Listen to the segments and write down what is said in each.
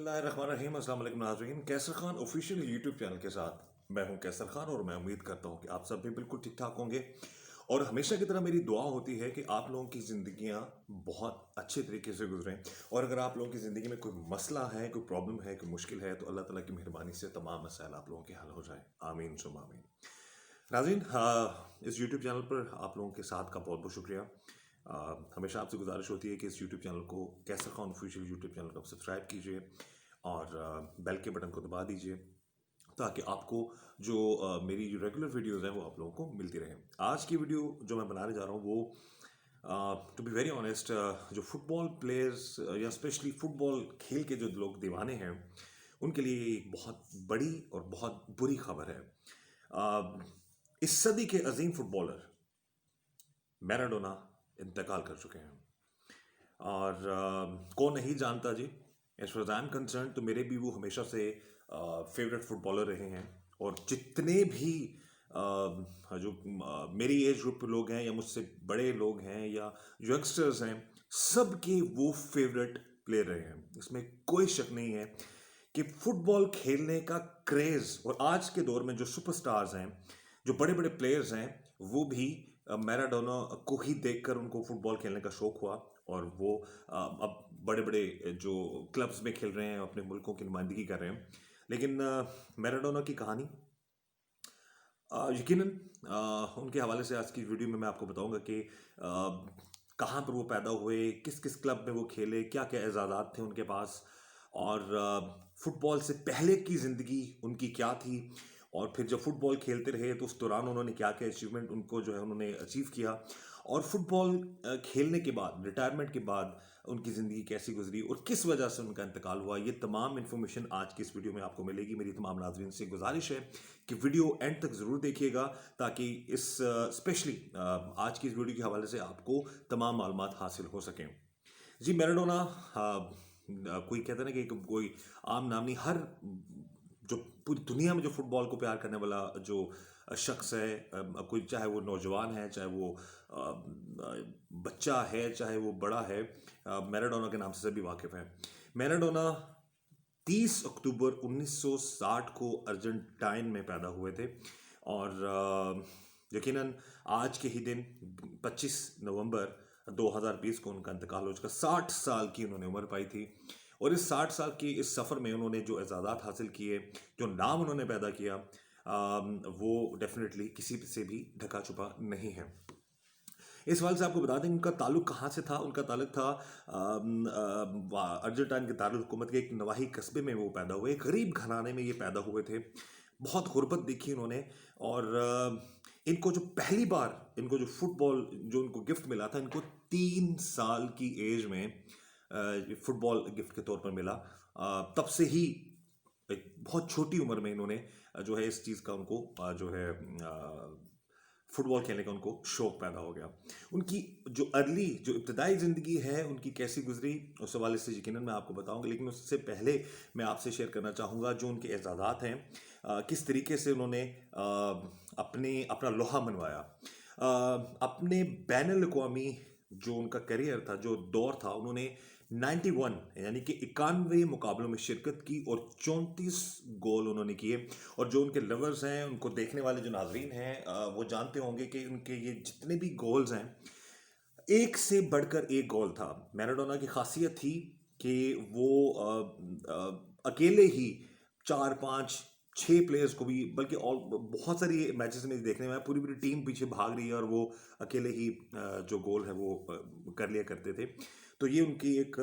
बिस्मिल्लाहिर्रहमानिर्रहीम। अस्सलाम वालेकुम नाज़रीन, कैसर खान ऑफिशियल यूट्यूब चैनल के साथ मैं हूं कैसर खान और मैं उम्मीद करता हूं कि आप सब भी बिल्कुल ठीक ठाक होंगे। और हमेशा की तरह मेरी दुआ होती है कि आप लोगों की ज़िंदगियां बहुत अच्छे तरीके से गुजरें। और अगर आप लोगों की ज़िंदगी में कोई मसला है, कोई प्रॉब्लम है, कोई मुश्किल है, तो अल्लाह ताला की मेहरबानी से तमाम मसाइल आप लोगों के हल हो जाए। आमीन सुम आमीन। नाज़रीन, इस यूट्यूब चैनल पर आप लोगों के साथ का बहुत बहुत शुक्रिया। हमेशा आपसे गुजारिश होती है कि इस यूट्यूब चैनल को, कैसर खान ऑफिशियल यूट्यूब चैनल को सब्सक्राइब कीजिए और बेल के बटन को दबा दीजिए ताकि आपको जो मेरी जो रेगुलर वीडियोस हैं वो आप लोगों को मिलती रहें। आज की वीडियो जो मैं बनाने जा रहा हूँ वो टू बी वेरी ऑनेस्ट, जो फुटबॉल प्लेयर्स या स्पेशली फुटबॉल खेल के जो लोग दीवाने हैं उनके लिए एक बहुत बड़ी और बहुत बुरी खबर है। इस सदी के अजीम फुटबॉलर मैराडोना इंतकाल कर चुके हैं। और कौन नहीं जानता जी। As far I am concern तो मेरे भी वो हमेशा से फेवरेट फुटबॉलर रहे हैं। और जितने भी जो मेरी एज ग्रुप के लोग हैं या मुझसे बड़े लोग हैं या यंगस्टर्स हैं, सबके वो फेवरेट प्लेयर रहे हैं। इसमें कोई शक नहीं है कि फुटबॉल खेलने का क्रेज और आज के दौर में जो सुपरस्टार्स हैं, जो बड़े बड़े प्लेयर्स हैं, वो भी मैराडोना को ही देखकर उनको फुटबॉल खेलने का शौक हुआ। और वो अब बड़े बड़े जो क्लब्स में खेल रहे हैं, अपने मुल्कों की नुमाइंदगी कर रहे हैं। लेकिन मैराडोना की कहानी यकीनन उनके हवाले से आज की वीडियो में मैं आपको बताऊंगा कि कहाँ पर वो पैदा हुए, किस किस क्लब में वो खेले, क्या क्या एजाज़ात थे उनके पास, और फुटबॉल से पहले की ज़िंदगी उनकी क्या थी, और फिर जब फुटबॉल खेलते रहे तो उस दौरान उन्होंने क्या क्या अचीवमेंट उनको जो है उन्होंने अचीव किया, और फुटबॉल खेलने के बाद, रिटायरमेंट के बाद उनकी ज़िंदगी कैसी गुजरी और किस वजह से उनका इंतकाल हुआ। ये तमाम इन्फॉर्मेशन आज की इस वीडियो में आपको मिलेगी। मेरी तमाम नाज़रीन से गुजारिश है कि वीडियो एंड तक ज़रूर देखिएगा ताकि इस स्पेशली आज की इस वीडियो के हवाले से आपको तमाम मालूमात हासिल हो सकें। जी, मैराडोना कोई कहता है ना कि कोई आम नाम नहीं। हर जो पूरी दुनिया में जो फुटबॉल को प्यार करने वाला जो शख्स है, कोई चाहे वो नौजवान है, चाहे वो बच्चा है, चाहे वो बड़ा है, मैराडोना के नाम से सभी वाकिफ़ हैं। मैराडोना 30 अक्टूबर 1960 को अर्जेंटाइन में पैदा हुए थे। और यकीनन आज के ही दिन 25 नवंबर 2020 को उनका इंतकाल हो चुका। 60 साल की उन्होंने उम्र पाई थी। और इस 60 साल की इस सफ़र में उन्होंने जो एजाज़ात हासिल किए, जो नाम उन्होंने पैदा किया, वो डेफिनेटली किसी से भी ढका छुपा नहीं है। इस सवाल से आपको बता दें उनका ताल्लुक कहाँ से था। उनका ताल्लुक था अर्जेंटाइन के दारुल हुकूमत के एक नवाही कस्बे में वो पैदा हुए। गरीब घराने में ये पैदा हुए थे। बहुत गुर्बत देखी उन्होंने। और इनको जो पहली बार इनको जो फुटबॉल जो उनको गिफ्ट मिला था, इनको 3 साल की एज में फुटबॉल गिफ्ट के तौर पर मिला। तब से ही एक बहुत छोटी उम्र में इन्होंने जो है इस चीज़ का उनको जो है फुटबॉल खेलने का उनको शौक पैदा हो गया। उनकी जो अर्ली जो इब्तदाई ज़िंदगी है उनकी कैसी गुजरी उस हवाले से यकीनन मैं आपको बताऊंगा। लेकिन उससे पहले मैं आपसे शेयर करना चाहूँगा जो उनके एजाज़ात हैं, किस तरीके से उन्होंने अपना लोहा मनवाया। अपने बैनुल अक़वामी जो उनका करियर था, जो दौर था, उन्होंने 91 यानी कि 91 मुकाबलों में शिरकत की और 34 गोल उन्होंने किए। और जो उनके लवर्स हैं, उनको देखने वाले जो नाजरीन हैं, वो जानते होंगे कि उनके ये जितने भी गोल्स हैं, एक से बढ़कर एक गोल था। मैराडोना की खासियत थी कि वो अकेले ही 4 5 6 प्लेयर्स को भी, बल्कि और बहुत सारी मैचेस में देखने में पूरी पूरी टीम पीछे भाग रही है और वो अकेले ही जो गोल है वो कर लिया करते थे। तो ये उनकी एक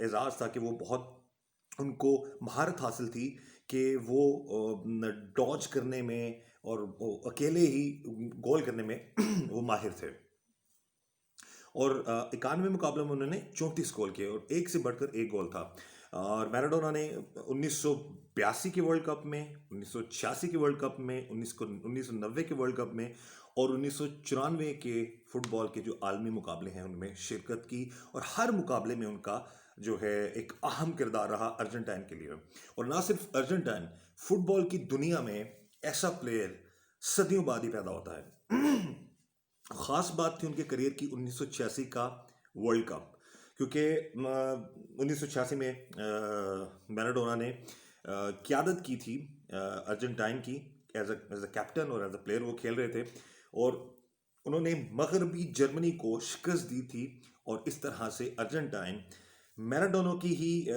एजाज़ था कि वो बहुत उनको महारत हासिल थी कि वो डॉज करने में और वो अकेले ही गोल करने में वो माहिर थे। और 91 मुकाबलों में उन्होंने 34 गोल किए और एक से बढ़कर एक गोल था। और मैराडोना ने 1982 के वर्ल्ड कप में, 1986 के वर्ल्ड कप में, 1990 के वर्ल्ड कप में और 1994 के फुटबॉल के जो आलमी मुकाबले हैं उनमें शिरकत की। और हर मुकाबले में उनका जो है एक अहम किरदार रहा अर्जेंटाइन के लिए। और ना सिर्फ अर्जेंटाइन, फुटबॉल की दुनिया में ऐसा प्लेयर सदियों बाद ही पैदा होता है। ख़ास बात थी उनके करियर की 1986 का वर्ल्ड कप, क्योंकि 1986 में मैराडोना ने क़यादत की थी अर्जेंटाइन की, एज अ कैप्टन और एज अ प्लेयर वो खेल रहे थे, और उन्होंने मगरबी जर्मनी को शिकस्त दी थी, और इस तरह से अर्जेंटाइन मैराडोना की ही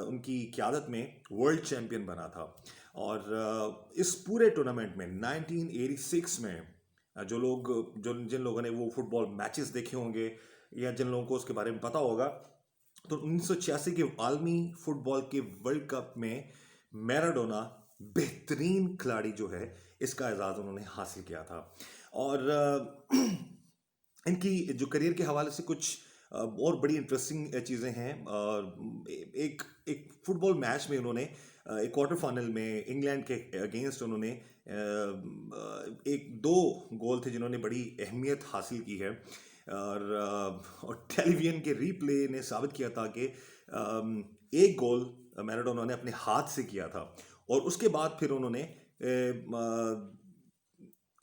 उनकी क़यादत में वर्ल्ड चैंपियन बना था। और इस पूरे टूर्नामेंट में 1986 में जो लोग जो जिन लोगों ने वो फुटबॉल मैचेस देखे होंगे या जिन लोगों को उसके बारे में पता होगा, तो 1986 के आलमी फुटबॉल के वर्ल्ड कप में मैराडोना बेहतरीन खिलाड़ी जो है, इसका एजाज़ उन्होंने हासिल किया था। और इनकी जो करियर के हवाले से कुछ और बड़ी इंटरेस्टिंग चीज़ें हैं। एक एक फुटबॉल मैच में उन्होंने एक क्वार्टर फाइनल में इंग्लैंड के अगेंस्ट उन्होंने एक दो गोल थे जिन्होंने बड़ी अहमियत हासिल की है। और टेलीविजन के रीप्ले ने साबित किया था कि एक गोल मैराडोना ने अपने हाथ से किया था, और उसके बाद फिर उन्होंने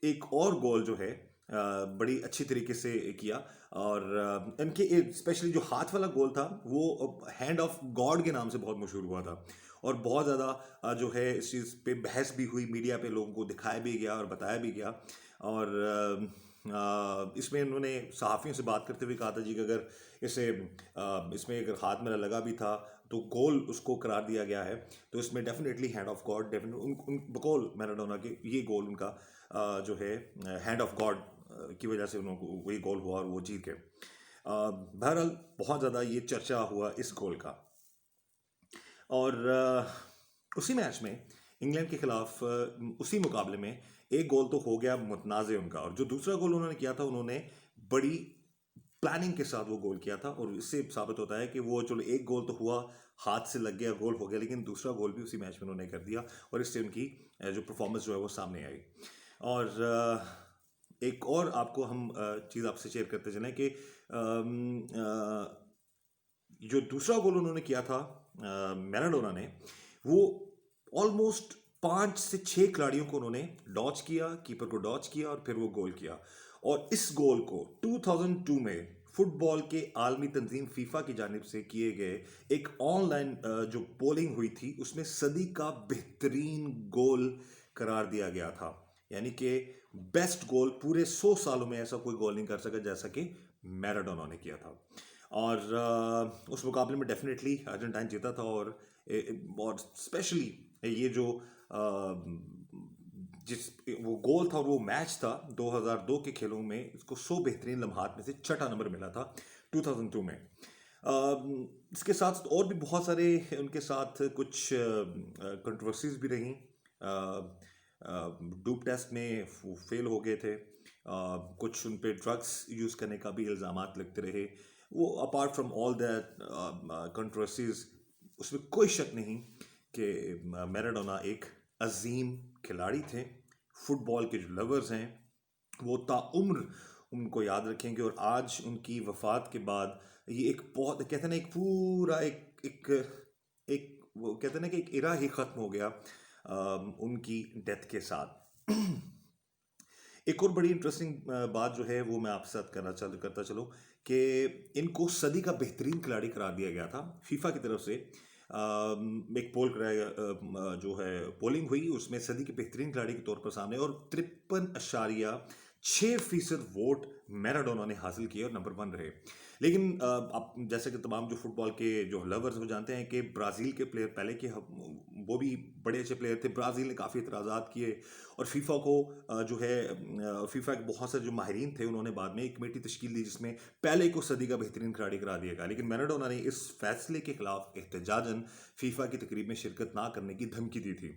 एक और गोल जो है बड़ी अच्छी तरीके से किया। और इनके स्पेशली जो हाथ वाला गोल था वो हैंड ऑफ गॉड के नाम से बहुत मशहूर हुआ था, और बहुत ज़्यादा जो है इस चीज़ पे बहस भी हुई, मीडिया पे लोगों को दिखाया भी गया और बताया भी गया। और इसमें उन्होंने सहाफ़ियों से बात करते हुए कहा था जी कि अगर इसमें अगर हाथ मेरा लगा भी था तो गोल उसको करार दिया गया है, तो इसमें definitely hand of God, definitely बकौल मैराडोना के ये गोल उनका जो है हैंड ऑफ गॉड की वजह से उनको वही गोल हुआ और वो जीत गए। बहरहाल बहुत ज़्यादा ये चर्चा हुआ इस गोल का। और उसी मैच में इंग्लैंड के खिलाफ उसी मुकाबले में एक गोल तो हो गया मुतनाज़ उनका, और जो दूसरा गोल उन्होंने किया था उन्होंने बड़ी प्लानिंग के साथ वो गोल किया था, और इससे साबित होता है कि वो चलो एक गोल तो हुआ, हाथ से लग गया, गोल हो गया, लेकिन दूसरा गोल भी उसी मैच में उन्होंने कर दिया, और इससे उनकी जो परफॉर्मेंस जो है वो सामने आई। और एक और आपको हम चीज़ आपसे शेयर करते चलें कि जो दूसरा गोल उन्होंने किया था मैराडोना ने, वो ऑलमोस्ट 5 से 6 खिलाड़ियों को उन्होंने डॉच किया, कीपर को डॉच किया, और फिर वो गोल किया। और इस गोल को 2002 में फुटबॉल के आलमी तंजीम फीफा की जानिब से किए गए एक ऑनलाइन जो पोलिंग हुई थी उसमें सदी का बेहतरीन गोल करार दिया गया था। यानी कि बेस्ट गोल, पूरे 100 सालों में ऐसा कोई गोल नहीं कर सका जैसा कि मैराडोना ने किया था। और उस मुकाबले में डेफिनेटली अर्जेंटाइन जीता था, और स्पेशली ये जो जिस वो गोल था और वो मैच था 2002 के खेलों में, इसको 100 बेहतरीन लम्हात में से छठा नंबर मिला था 2002 में। इसके साथ और भी बहुत सारे उनके साथ कुछ कंट्रोवर्सीज भी रहीं। डोप टेस्ट में फेल हो गए थे, कुछ उन पे ड्रग्स यूज़ करने का भी इल्ज़ामात लगते रहे। वो apart from all that controversies, उसमें कोई शक नहीं कि मैराडोना एक अजीम खिलाड़ी थे। फुटबॉल के जो लवर्स हैं वो ताउम्र उनको याद रखेंगे, और आज उनकी वफ़ात के बाद ये एक बहुत कहते हैं ना, एक पूरा एक एक एक वो कहते हैं ना कि एक इरा ही ख़त्म हो गया उनकी डेथ के साथ। एक और बड़ी इंटरेस्टिंग बात जो है वो मैं आपके साथ करता चलूँ कि इनको सदी का बेहतरीन खिलाड़ी करार दिया गया था फीफा की तरफ से। एक पोल कराया जो है पोलिंग हुई, उसमें सदी के बेहतरीन खिलाड़ी के तौर पर सामने, और 53.6% वोट मैराडोना ने हासिल किए और नंबर 1 रहे। लेकिन आप जैसे कि तमाम जो फुटबॉल के जो लवर्स वो जानते हैं कि ब्राज़ील के प्लेयर पहले के वो भी बड़े अच्छे प्लेयर थे। ब्राज़ील ने काफ़ी एतराज़ात किए, और फीफा को जो है फीफा के बहुत सारे जो माहिरीन थे उन्होंने बाद में एक कमेटी तश्कील दी जिसमें पहले को सदी का बेहतरीन खिलाड़ी करा दिया गया। लेकिन मैराडोना ने इस फैसले के खिलाफ एहतजाजन फीफा की तकरीब में शिरकत ना करने की धमकी दी थी।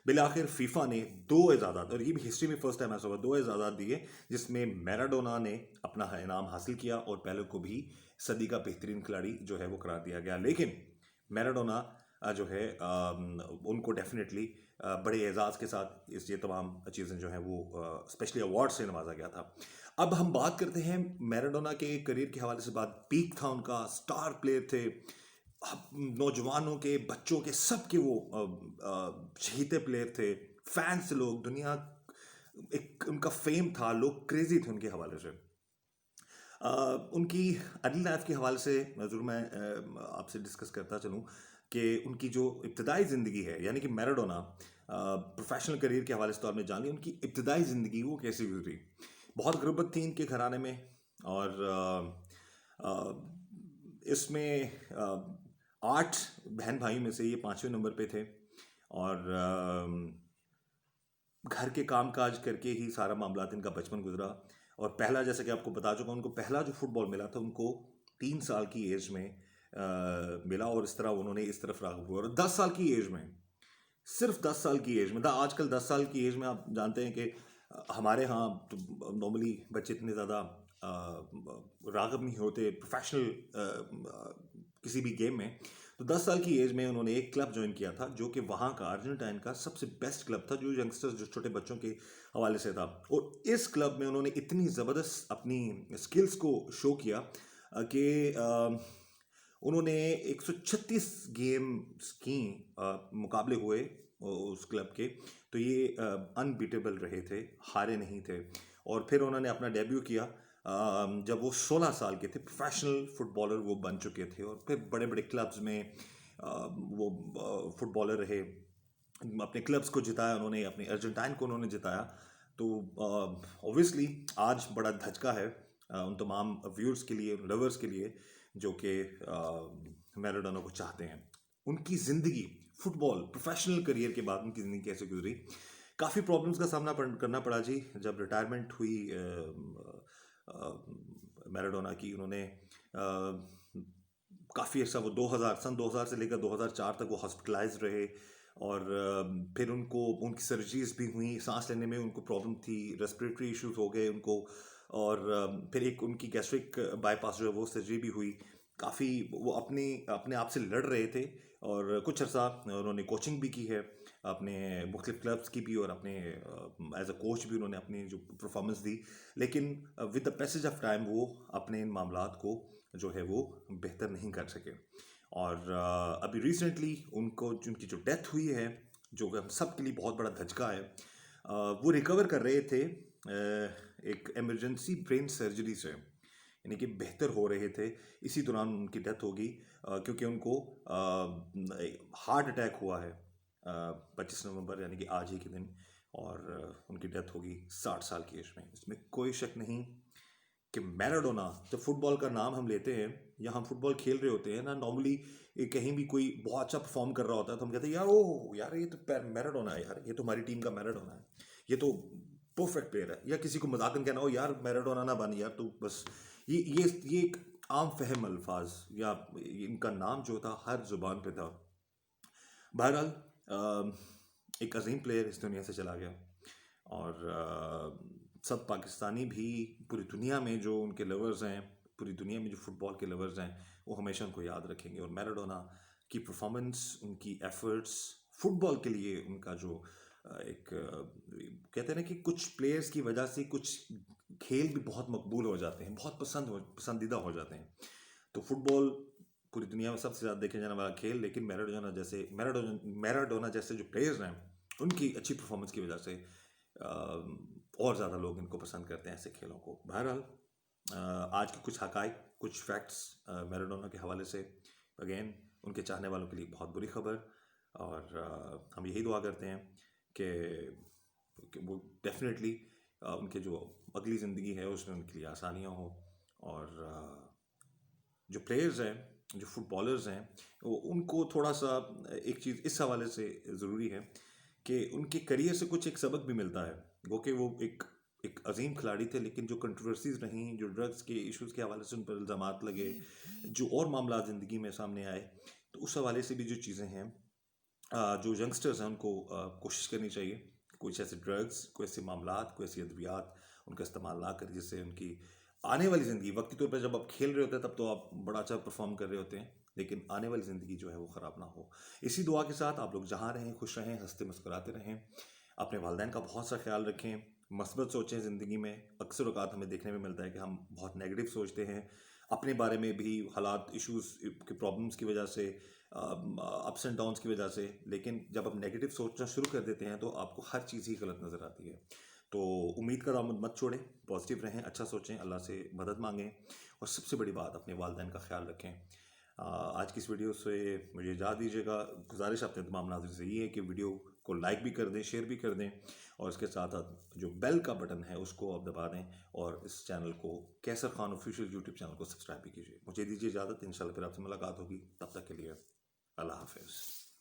बिलाखिर फीफा ने 2 एजाज़ात, और ये भी हिस्ट्री में फर्स्ट टाइम ऐसा हुआ, 2 एजाज़ात दिए जिसमें मैराडोना ने अपना इनाम हासिल किया, और पहले को भी सदी का बेहतरीन खिलाड़ी जो है वो करार दिया गया। लेकिन मैराडोना जो है उनको डेफिनेटली बड़े एजाज़ के साथ ये तमाम चीज़ें जो हैं वो स्पेशली अवार्ड से नवाजा गया था। अब हम बात करते हैं मैराडोना के करियर के हवाले से। बात पीक था उनका, स्टार प्लेयर थे, नौजवानों के, बच्चों के, सब के वो चहीते प्लेयर थे। फैंस लोग, दुनिया, एक उनका फेम था, लोग क्रेजी थे उनके हवाले से। उनकी अर्ली लाइफ के हवाले से ज़रूर मैं आपसे डिस्कस करता चलूँ कि उनकी जो इब्तदाई ज़िंदगी है, यानी कि मैराडोना प्रोफेशनल करियर के हवाले से तो आपने जान लिया, उनकी इब्तदाई ज़िंदगी वो कैसी गुजरी। बहुत गुर्बत थी इनके घराने में, और इसमें 8 बहन भाइयों में से ये 5वें नंबर पे थे, और घर के काम काज करके ही सारा मामला इनका बचपन गुजरा। और पहला, जैसे कि आपको बता चुका हूं, उनको पहला जो फुटबॉल मिला था उनको 3 साल की एज में मिला, और इस तरह उन्होंने इस तरफ राग़िब हुए। और 10 साल की एज में, सिर्फ 10 साल की एज में आजकल 10 साल की एज में आप जानते हैं कि हमारे यहाँ तो नॉर्मली बच्चे इतने ज़्यादा राग़िब नहीं होते प्रोफेशनल किसी भी गेम में। तो 10 साल की एज में उन्होंने एक क्लब ज्वाइन किया था, जो कि वहाँ का अर्जेंटाइन का सबसे बेस्ट क्लब था, जो यंगस्टर्स, जो छोटे बच्चों के हवाले से था। और इस क्लब में उन्होंने इतनी ज़बरदस्त अपनी स्किल्स को शो किया कि उन्होंने 136 गेम्स की मुकाबले हुए उस क्लब के, तो ये अनबीटेबल रहे थे, हारे नहीं थे। और फिर उन्होंने अपना डेब्यू किया जब वो 16 साल के थे, प्रोफेशनल फुटबॉलर वो बन चुके थे, और फिर बड़े बड़े क्लब्स में वो फुटबॉलर रहे, अपने क्लब्स को जिताया उन्होंने, अपने अर्जेंटाइन को उन्होंने जिताया। तो ऑब्वियसली आज बड़ा धचका है उन तमाम व्यूअर्स के लिए, लवर्स के लिए, जो कि मैराडोना को चाहते हैं। उनकी ज़िंदगी, फुटबॉल प्रोफेशनल करियर के बाद उनकी ज़िंदगी कैसे गुजरी, काफ़ी प्रॉब्लम्स का सामना करना पड़ा जी। जब रिटायरमेंट हुई मैराडोना की, उन्होंने काफ़ी अर्सा, वो 2000 से लेकर 2004 तक वो हॉस्पिटलाइज रहे। और फिर उनकी सर्जरीज भी हुई, सांस लेने में उनको प्रॉब्लम थी, रेस्पिरेटरी इश्यूज हो गए उनको। और फिर एक उनकी गैस्ट्रिक बाईपास जो है वो सर्जरी भी हुई। काफ़ी वो अपने अपने आप से लड़ रहे थे, और कुछ अर्सा उन्होंने कोचिंग भी की है अपने मुख्तलिफ क्लब्स की भी, और अपने एज अ कोच भी उन्होंने अपनी जो परफॉर्मेंस दी। लेकिन with the passage of time वो अपने इन मामलात को जो है वो बेहतर नहीं कर सके। और अभी रिसेंटली उनकी जो डेथ हुई है, जो कि हम सब के लिए बहुत बड़ा धचका है। वो रिकवर कर रहे थे एक इमरजेंसी ब्रेन सर्जरी से, यानी कि बेहतर हो रहे थे। इसी दौरान उनकी डेथ होगी, क्योंकि उनको हार्ट अटैक हुआ है 25 नवंबर, यानी कि आज ही के दिन। और उनकी डेथ होगी 60 साल की एज में। इसमें कोई शक नहीं कि मैराडोना, जब फुटबॉल का नाम हम लेते हैं या हम फुटबॉल खेल रहे होते हैं ना, नॉर्मली कहीं भी कोई बहुत अच्छा परफॉर्म कर रहा होता है तो हम कहते हैं यार, ओह यार, ये तो मैराडोना है, यार ये तो हमारी टीम का मैराडोना है, ये तो परफेक्ट प्लेयर है। या किसी को मजाकन कहना हो, यार मैराडोना ना बन यार, तो बस ये एक आम फहम अल्फाज, या इनका नाम जो था हर जुबान पे था। बहरहाल एक अजीम प्लेयर इस दुनिया से चला गया, और सब पाकिस्तानी भी, पूरी दुनिया में जो उनके लवर्स हैं, पूरी दुनिया में जो फुटबॉल के लवर्स हैं, वो हमेशा उनको याद रखेंगे। और मैराडोना की परफॉर्मेंस, उनकी एफर्ट्स, फुटबॉल के लिए उनका जो एक कहते हैं ना कि कुछ प्लेयर्स की वजह से कुछ खेल भी बहुत मकबूल हो जाते हैं, बहुत पसंदीदा हो जाते हैं। तो फुटबॉल पूरी दुनिया में सबसे ज़्यादा देखे जाने वाला खेल, लेकिन मैराडोना जैसे जो प्लेयर्स हैं, उनकी अच्छी परफॉर्मेंस की वजह से और ज़्यादा लोग इनको पसंद करते हैं, ऐसे खेलों को। बहरहाल आज के कुछ हकाइक, कुछ फैक्ट्स मैराडोना के हवाले से। अगेन, उनके चाहने वालों के लिए बहुत बुरी खबर, और हम यही दुआ करते हैं कि वो डेफिनेटली उनके जो अगली ज़िंदगी है उसमें उनके लिए आसानियाँ हो। और जो प्लेयर्स हैं, जो फुटबॉलर्स हैं, उनको थोड़ा सा एक चीज़ इस हवाले से ज़रूरी है कि उनके करियर से कुछ एक सबक भी मिलता है। वो वो एक अजीम खिलाड़ी थे, लेकिन जो कंट्रोवर्सीज रहीं, जो ड्रग्स के इश्यूज़ के हवाले से उन पर इल्ज़ामात लगे, जो और मामला ज़िंदगी में सामने आए, तो उस हवाले से भी जो चीज़ें हैं, जो यंगस्टर्स हैं उनको कोशिश करनी चाहिए कुछ ऐसे ड्रग्स, कोई ऐसे मामलात, कोई ऐसी अद्वियात उनका इस्तेमाल ना करें, जिससे उनकी आने वाली ज़िंदगी, वक्ती तौर पर जब आप खेल रहे होते हैं तब तो आप बड़ा अच्छा परफॉर्म कर रहे होते हैं, लेकिन आने वाली ज़िंदगी जो है वो ख़राब ना हो। इसी दुआ के साथ आप लोग जहाँ रहें खुश रहें, हंसते मुस्कुराते रहें, अपने वालिदैन का बहुत सा ख्याल रखें, मस्बत सोचें ज़िंदगी में। अक्सर औक़ात हमें देखने में मिलता है कि हम बहुत नेगेटिव सोचते हैं अपने बारे में भी, हालात, इश्यूज़ की प्रॉब्लम्स की वजह से, अप्स एंड डाउन्स की वजह से। लेकिन जब आप नेगेटिव सोचना शुरू कर देते हैं तो आपको हर चीज़ ही गलत नज़र आती है। तो उम्मीद का दामन मत छोड़ें, पॉजिटिव रहें, अच्छा सोचें, अल्लाह से मदद मांगें और सबसे बड़ी बात अपने वालिदैन का ख्याल रखें। आज की इस वीडियो से मुझे इजाज़त दीजिएगा। गुजारिश अपने तमाम नाज़रीन से ये है कि वीडियो को लाइक भी कर दें, शेयर भी कर दें और इसके साथ साथ जो बेल का बटन है उसको आप दबा दें और इस चैनल को कैसर खान ऑफिशियल यूट्यूब चैनल को सब्सक्राइब भी कीजिए। मुझे दीजिए इजाज़त, इंशाल्लाह फिर आपसे मुलाकात होगी। तब तक के लिए अल्लाह हाफिज़।